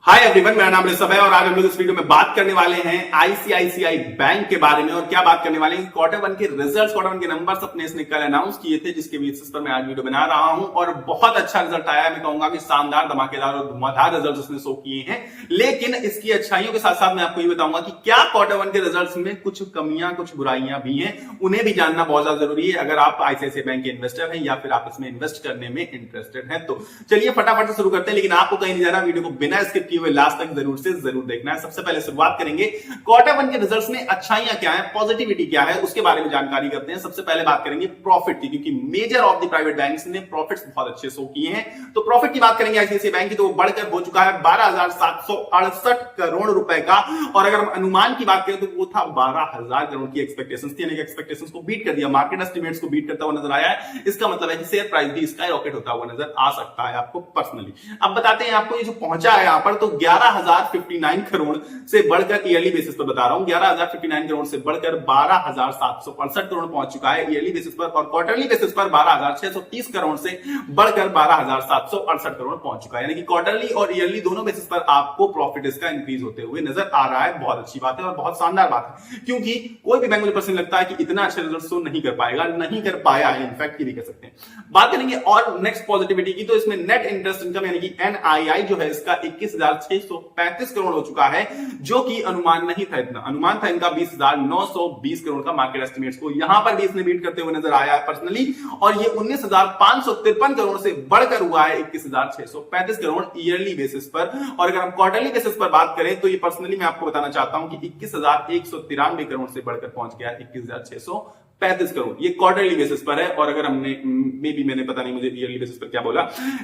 Hi everyone, मेरा नाम ऋषभ है और आज हम लोग इस वीडियो में बात करने वाले हैं आईसीआईसीआई बैंक के बारे में। और क्या बात करने वाले हैं, क्वार्टर वन के रिजल्ट्स, क्वार्टर वन के नंबर्स अपने इसने कल अनाउंस किए थे, जिसके बेसिस पर मैं आज वीडियो बना रहा हूं। और बहुत अच्छा रिजल्ट आया है, मैं कहूंगा कि शानदार, धमाकेदार और धुआंधार रिजल्ट उसने शो किए हैं। लेकिन इसकी अच्छाइयों के साथ साथ मैं आपको ये बताऊंगा कि क्या क्वार्टर वन के रिजल्ट में कुछ कमियां, कुछ बुराइयां भी हैं, उन्हें भी जानना बहुत ज्यादा जरूरी है अगर आप आईसीआईसीआई बैंक के इन्वेस्टर हैं या फिर आप इसमें इन्वेस्ट करने में इंटरेस्टेड हैं। तो चलिए फटाफट से शुरू करते हैं, लेकिन आपको कहीं नहीं जाना, वीडियो को बिना स्किप किए हुए लास्ट तक जरूर देखना है। सबसे पहले शुरुआत करेंगे क्वार्टर वन के रिजल्ट्स में अच्छाइयां क्या है, पॉजिटिविटी क्या है, उसके बारे में जानकारी करते हैं। सबसे पहले बात करेंगे प्रॉफिट की, क्योंकि measure of the private banks ने प्रॉफिट्स बहुत अच्छे शो किए हैं। तो प्रॉफिट की बात करेंगे आईसीआईसीआई बैंक की, तो वो बढ़कर हो चुका है 12,768 करोड़ रुपए का। और अगर हम अनुमान की बात करें तो वो था 12,000 करोड़ की एक्सपेक्टेशंस थी, यानी कि एक्सपेक्टेशंस को बीट कर दिया, मार्केट एस्टिमेट्स को बीट करता हुआ नजर आया है। इसका मतलब है कि शेयर प्राइस भी स्काई रॉकेट होता हुआ नजर आ सकता है आपको पर्सनली। अब बताते हैं आपको ये जो पहुंचा है यहां पर, तो 11,059 करोड़ से बढ़कर ईयरली बेसिस पर बता रहा हूं, 11,059 करोड़ से बढ़कर 12,768 करोड़ पहुंच चुका है ईयरली बेसिस पर। और क्वार्टरली बेसिस पर 12,630 करोड़ से बढ़कर 12,768 करोड़ पहुंच चुका है, यानी कि क्वार्टरली और ईयरली दोनों बेसिस पर आपको प्रॉफिट इसका इंक्रीज होते हुए नजर आ रहा है। बहुत अच्छी बात है और बहुत शानदार बात है, क्योंकि कोई भी बैंक मुझे पर्सनली लगता है कि इतना अच्छा रिजल्ट शो नहीं कर पाएगा, नहीं कर पाया है, इनफैक्ट ये भी कह सकते हैं। बात करेंगे और नेक्स्ट पॉजिटिविटी की, तो इसमें नेट इंटरेस्ट इनकम यानी कि एनआईआई जो है इसका 21,635 करोड़ हो चुका है, जो कि अनुमान नहीं था इतना। अनुमान था इनका 20,920 करोड़ का मार्केट एस्टिमेट्स को, यहां पर भी इसने बीट करते हुए नजर आया है पर्सनली। और ये 19,553 करोड़ से बढ़कर हुआ है 21,635 करोड़ ईयरली बेसिस पर। और अगर हम क्वार्टरली बेसिस पर बात करें तो ये पर्सनली मैं आपको बताना चाहता हूं कि 21,193 करोड़ से बढ़कर पहुंच गया है 21,635 करोड़, ये क्वार्टरली बेसिस पर है। और अगर हमने मैंने पता नहीं मुझे ईयरली बेसिस पर क्या बोला,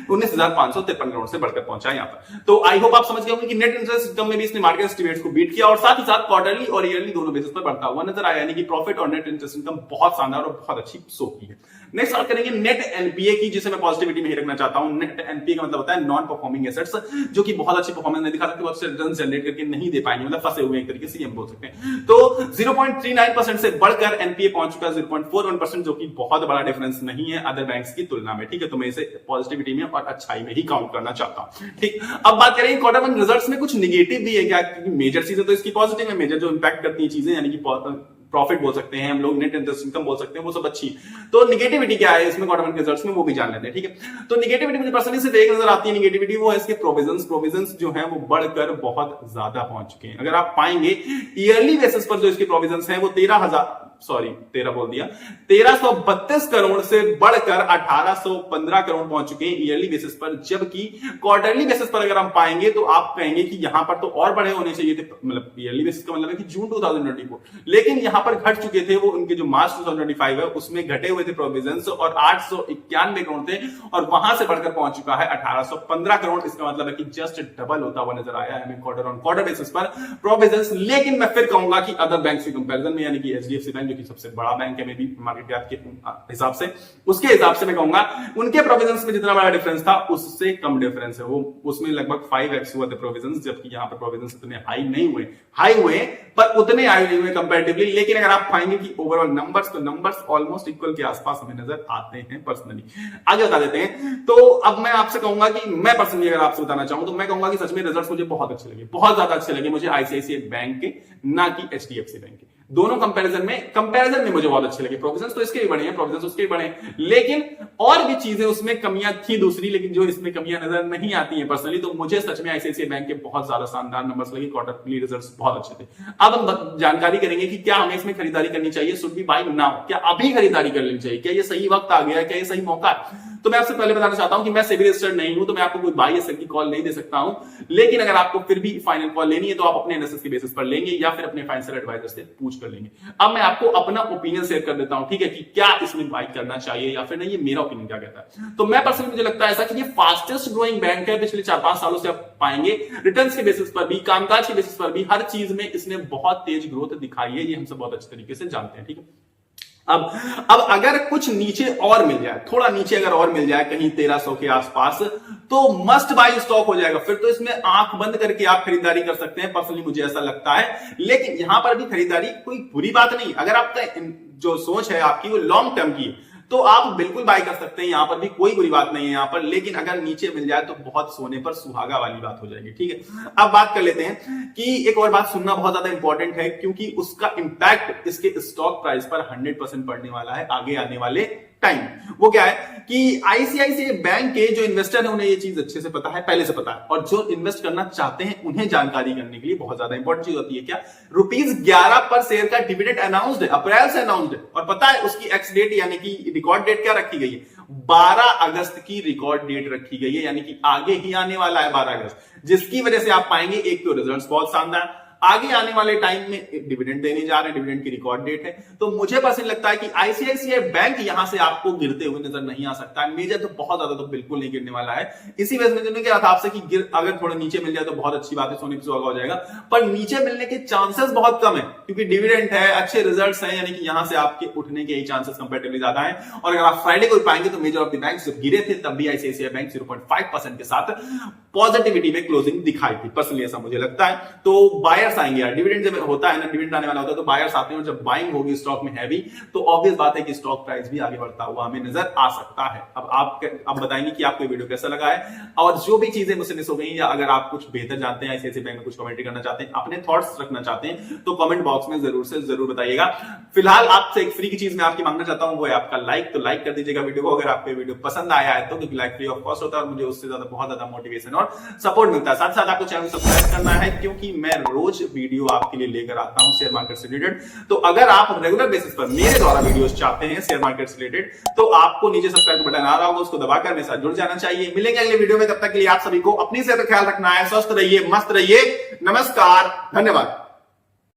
19,553 करोड़ से बढ़कर पहुंचा यहां पर। तो आई होप आप समझ गए होंगे कि नेट इंटरेस्ट इनकम में भी इसने मार्केट एस्टिमेट्स को बीट किया और साथ ही साथ क्वार्टरली और ईयरली दोनों बेसिस पर बढ़ता हुआ नजर आया, यानी कि प्रॉफिट और नेट इंटरेस्ट इनकम बहुत शानदार और बहुत अच्छी शो की है। नेक्स्ट बात करेंगे नेट एनपीए की, जिसे मैं पॉजिटिविटी में ही रखना चाहता हूं। नेट एनपीए का मतलब होता है नॉन परफॉर्मिंग एसेट्स, जो कि बहुत अच्छी परफॉर्मेंस नहीं दिखा सकते, बहुत अच्छे रिटर्न जनरेट करके नहीं दे पाएंगे, मतलब फंसे हुए एक तरीके से हम बोल सकते हैं। तो 0.39% से बढ़कर एनपीए पहुंच चुका है 0.41%, जो कि बहुत बड़ा डिफरेंस नहीं है अदर बैंक्स की तुलना में। ठीक है, तो मैं इसे पॉजिटिविटी में और अच्छाई में ही काउंट करना चाहता हूं। ठीक, अब बात करेंगे क्वार्टर वन रिजल्ट्स में कुछ नेगेटिव भी है क्या, क्योंकि मेजर चीजें तो इसकी पॉजिटिव है, मेजर जो इंपैक्ट करती है चीजें, यानी कि प्रॉफिट बोल सकते हैं हम लोग, नेट इंटरेस्ट इनकम बोल सकते हैं, वो सब अच्छी। तो नेगेटिविटी क्या है इसमें क्वार्टर वन के रिजल्ट्स में, वो भी जान लेते हैं। ठीक है, तो नेगेटिविटी मुझे पर्सनली सिर्फ एक नजर आती है नेगेटिविटी, वो है इसके प्रोविजंस जो है वो बढ़कर बहुत ज्यादा पहुंच चुके हैं। अगर आप पाएंगे ईयरली बेसिस पर जो इसके प्रोविजंस हैं वो 1332 करोड़ से बढ़कर 1815 करोड़ पहुंच चुके हैं ईयरली बेसिस पर। जबकि क्वार्टरली बेसिस पर अगर हम पाएंगे तो आप कहेंगे कि यहां पर तो और बड़े होने चाहिए थे, मतलब ईयरली बेसिस का मतलब है कि जून 2024, लेकिन यहां पर घट चुके थे वो, उनके जो मार्च 2025 है उसमें घटे हुए थे प्रोविजंस, और 891 करोड़ थे और वहां से बढ़कर पहुंच चुका है 1815 करोड़। इसका मतलब है कि जस्ट डबल होता हुआ नजर आया है क्वार्टर ऑन क्वार्टर बेसिस पर प्रोविजंस। लेकिन मैं फिर कहूंगा कि अदर बैंक के कंपैरिजन में, यानी कि एचडीएफसी बैंक जो कि सबसे बड़ा बैंक है, मे भी मार्केट कैप के हिसाब से, उसके हिसाब से मैं कहूंगा उनके प्रोविजंस में जितना बड़ा डिफरेंस था उससे कम डिफरेंस है। वो उसमें लगभग 5x हुआ थे प्रोविजंस, जबकि यहां पर प्रोविजंस इतने हाई नहीं हुए, हाई हुए पर उतने हाई नहीं हुए कंपैरेटिवली। लेकिन अगर आप पाएंगे कि ओवरऑल नंबर्स, तो नंबर्स ऑलमोस्ट इक्वल के आसपास हमें नजर आते हैं पर्सनली। आगे बता देते हैं, तो अब मैं आपसे कहूंगा कि मैं पर्सनली अगर आपसे बताना चाहूं तो मैं कहूंगा कि सच में रिजल्ट्स मुझे बहुत अच्छे लगे, बहुत ज्यादा अच्छे लगे मुझे आईसीआईसीआई बैंक के, ना कि एचडीएफसी बैंक के। दोनों कंपैरिजन में मुझे बहुत अच्छे लगे। प्रोविजंस तो इसके भी बड़े हैं, प्रोविजंस उसके भी बड़े हैं, लेकिन और भी चीजें उसमें कमियां थी दूसरी, लेकिन जो इसमें कमियां नजर नहीं आती हैं पर्सनली। तो मुझे सच में आईसीआईसीआई बैंक के बहुत ज्यादा शानदार नंबर्स लगे, क्वार्टरली रिजल्ट्स बहुत अच्छे थे। अब हम जानकारी करेंगे कि क्या हमें इसमें खरीदारी करनी चाहिए, शुड बी बाय नाउ, क्या अभी खरीदारी कर लेनी चाहिए, क्या ये सही वक्त आ गया, क्या ये सही मौका है। तो मैं आपसे पहले बताना चाहता हूं कि मैं सेबी रजिस्टर्ड नहीं हूं, तो मैं आपको कोई बाय या सेल की कॉल नहीं दे सकता हूं। लेकिन अगर आपको फिर भी फाइनल कॉल लेनी है तो आप अपने एनालिसिस के बेसिस पर लेंगे या फिर अपने फाइनेंशियल एडवाइजर से पूछ कर लेंगे। अब मैं आपको अपना ओपिनियन शेयर कर देता हूं, ठीक है, कि क्या इसमें बाय करना चाहिए या फिर नहीं, ये मेरा ओपिनियन क्या कहता है। तो मैं पर्सनली मुझे लगता है ऐसा कि ये फास्टेस्ट ग्रोइंग बैंक है पिछले 4-5 सालों से। आप पाएंगे रिटर्न्स के बेसिस पर भी, कामकाज के बेसिस पर भी, हर चीज में इसने बहुत तेज ग्रोथ दिखाई है, ये हम सब बहुत अच्छे तरीके से जानते हैं। ठीक है, अब अगर कुछ नीचे और मिल जाए, थोड़ा नीचे अगर और मिल जाए कहीं 1300 के आसपास, तो मस्ट बाय स्टॉक हो जाएगा। फिर तो इसमें आंख बंद करके आप खरीदारी कर सकते हैं, पर्सनली मुझे ऐसा लगता है। लेकिन यहां पर भी खरीदारी कोई बुरी बात नहीं, अगर आपका जो सोच है आपकी वो लॉन्ग टर्म की है, तो आप बिल्कुल बाय कर सकते हैं, यहां पर भी कोई बुरी बात नहीं है यहां पर। लेकिन अगर नीचे मिल जाए तो बहुत सोने पर सुहागा वाली बात हो जाएगी, ठीक है। अब बात कर लेते हैं कि एक और बात सुनना बहुत ज्यादा इंपॉर्टेंट है, क्योंकि उसका इंपैक्ट इसके स्टॉक प्राइस पर 100% पड़ने वाला है आगे आने वाले टाइम। वो क्या है कि आईसीआईसीआई बैंक के जो इन्वेस्टर है उन्हें ये चीज अच्छे से पता है, पहले से पता है, और जो इन्वेस्ट करना चाहते हैं उन्हें जानकारी करने के लिए बहुत ज्यादा इंपॉर्टेंट चीज होती है क्या, ₹11 पर शेयर का डिविडेंड अनाउंस्ड है, अप्रैल से अनाउंस्ड है। और पता है उसकी एक्स डेट यानी कि रिकॉर्ड डेट क्या रखी गई है, 12 अगस्त की रिकॉर्ड डेट रखी गई है, यानी कि आगे ही आने वाला है 12 अगस्त, जिसकी वजह से आप पाएंगे एक तो रिजल्ट्स बहुत शानदार, आगे आने वाले टाइम में डिविडेंड देने जा रहे हैं, डिविडेंड की रिकॉर्ड डेट है। तो मुझे पर्सनली लगता है कि आईसीआईसीआई बैंक यहां से आपको गिरते हुए नजर नहीं आ सकता है। मेजर तो बहुत ज्यादा तो बिल्कुल नहीं गिरने वाला है। इसी वजह से मैंने कहा था आपसे कि अगर थोड़ा नीचे मिल जाए तो बहुत अच्छी बात है, सोने पे सुहागा हो जाएगा, पर नीचे मिलने के चांसेस बहुत कम है, क्योंकि डिविडेंड है, अच्छे रिजल्ट्स हैं, यानी कि यहां से आपके उठने के चांसेस कंपैरेटिवली ज्यादा है। और अगर आप फ्राइडे को पाएंगे तो मेजर ऑफ द बैंक्स जब गिरे थे तब भी आईसीआईसीआई बैंक 0.5% के साथ पॉजिटिविटी में क्लोजिंग दिखाई थी, पर्सनली ऐसा मुझे लगता है। तो बायर्स आएंगे यार, डिविडेंड जब होता है ना, डिविडेंड आने वाला होता है तो बायर्स आते हैं, और जब बाइंग होगी स्टॉक में हैवी तो ऑब्वियस बात है कि स्टॉक प्राइस भी आगे बढ़ता हुआ हमें नजर आ सकता है। अब आप बताएंगे कि आपको वीडियो कैसा लगा है, और जो भी चीजें मुझसे मिस हो गई, या अगर आप कुछ बेहतर जानते हैं आईसीआईसीआई बैंक में, कुछ कमेंट्री करना चाहते हैं, अपने थॉट्स रखना चाहते हैं, तो कमेंट बॉक्स में जरूर से जरूर बताइएगा। फिलहाल आपसे एक फ्री की चीज मैं आपकी मांगना चाहता हूं, वो है आपका लाइक। तो लाइक कर दीजिएगा वीडियो को अगर आपको वीडियो पसंद आया है तो, क्योंकि लाइक फ्री ऑफ कॉस्ट होता है और मुझे उससे ज्यादा बहुत ज्यादा मोटिवेशन और सपोर्ट मिलता है। साथ साथ आपको चैनल सब्सक्राइब करना है, क्योंकि मैं रोज वीडियो आपके लिए लेकर आता हूं शेयर मार्केट से रिलेटेड। तो अगर आप रेगुलर बेसिस पर मेरे द्वारा वीडियोस चाहते हैं शेयर मार्केट से रिलेटेड, तो आपको नीचे सब्सक्राइब बटन आ रहा होगा, उसको दबाकर मेरे साथ जुड़ जाना चाहिए। मिलेंगे अगले वीडियो में, तब तक के लिए आप सभी को अपनी सेहत का ख्याल रखना है, स्वस्थ रहिए, मस्त रहिए, नमस्कार, धन्यवाद।